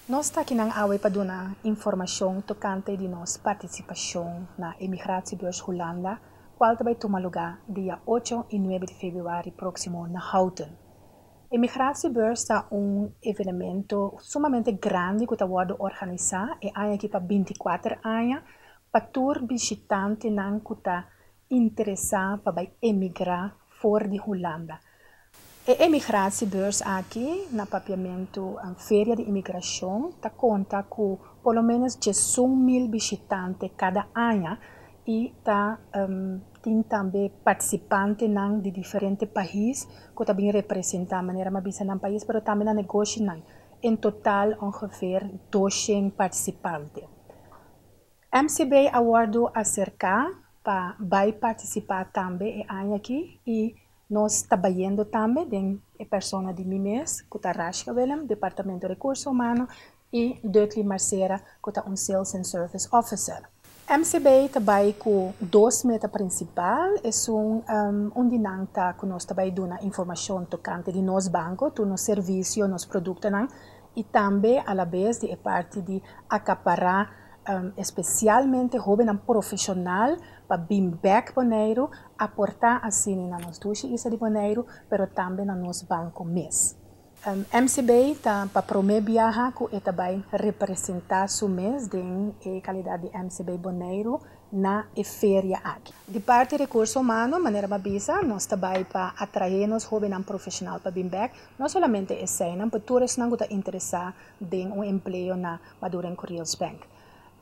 Nós está aqui na AWE para dar informação tocante de nossa participação na Imigratiebeurs Holanda, qual vai tomar lugar dia 8 e 9 de fevereiro próximo na Houten. Imigratiebeurs é evento sumamente grande que está sendo organizado e há aqui para 24 anos para tour visitante não que está interessado para emigrar fora de Holanda. A imigratiebeurs aqui, na papiamento a Feria de Imigração, está conta com pelo menos 18.000 visitantes cada ano e tem também participantes de diferentes países que também representam a maneira mais no país, mas também no negócio. Em total, ongeveer 200 participantes. MCB awardo acerca para participar também aqui e nós trabalhando também com a pessoa de MIMES, que está Rashka Willem, Departamento de Recursos Humanos, e Dutli Marcera, que está Sales and Service Officer. MCB trabalha com duas metas principais, é dinâmica que nós trabalhamos informação tocante de nosso banco, do nosso serviço, nosso produto, e também, à la vez, de parte de acaparar especialmente jovem profissional para vir back Bonaire, aportar assim na nossa ducha de Bonaire, pero também na nosso banco mês. MCB está para promover viajar que também representar o mês de qualidade de MCB Bonaire na feria aqui. De parte de recursos humanos, maneira babisa, nós trabalhamos para atrair os jovens profissionais para vir back, não somente esse ano, para todos que estão interessados em emprego na Madureira Correios Bank.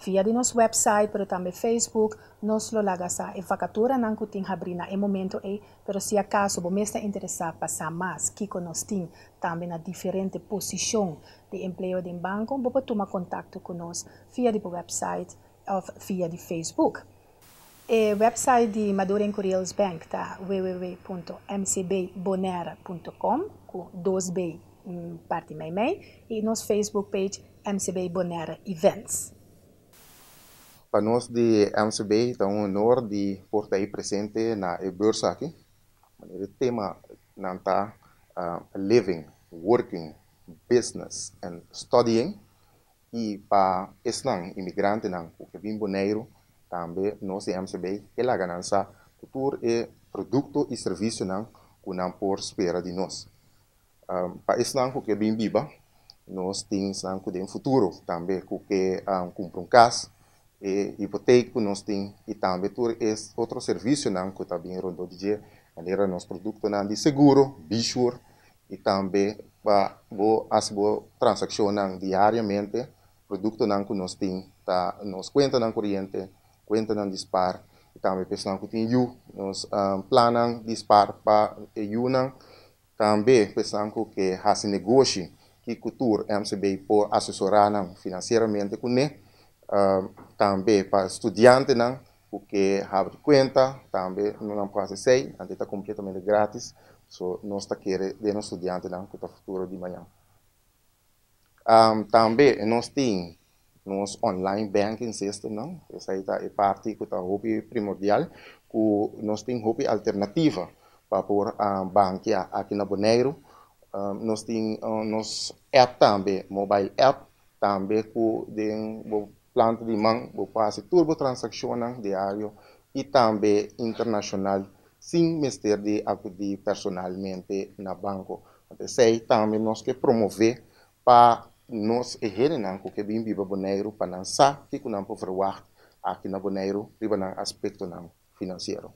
Via de nosso website, pero também Facebook, nós lo lagasa e vacatura não que tem abrir na momento pero se acaso você está interessado passar mais, que nós tem também na diferente posição de emprego de banco, você pode tomar contato conosco via de website ou via de Facebook. O website de Madureira Correios Bank tá www.mcbbonaire.com com 2B parte meio e nosso Facebook page MCB Bonaire Events. Para nós de MCB, é um honor de estar aí presente na Bursa aqui. O tema está living, working, business and studying. E para esse imigrante que vem Bonaire, também nós de MCB, ela ganância futuro é produto e serviço que não por espera de nós. Para esse que vem viva, nós temos que futuro também que cumpre casa. Hipoteca nós temos e também outro serviço que está bem rondo de dia, maneira nosso produto de seguro, bichur e também para as transação diariamente, produto que nós temos tá nos conta na corrente, conta na dispar e também pessoal que tem nós planam dispar para também pessoal que faz negócio que cultura MCB por assessorar financeiramente com também para estudantes porque have conta também não pode ser ainda está completamente grátis nós está querendo de nós estudantes que está futuro de manhã também nós temos nos online banking system essa é parte que está primordial que nós temos alternativa para por banquear aqui na Bonaire nós temos nos app também mobile app também que planta de mão, vou fazer turbo transação diário e também internacional, sem mestre de acudir personalmente na banco. Então, sei também nós que promover para nós errarem que bem viva Bonaire para não saber que não pode aqui na Bonaire, riba aspecto financeiro.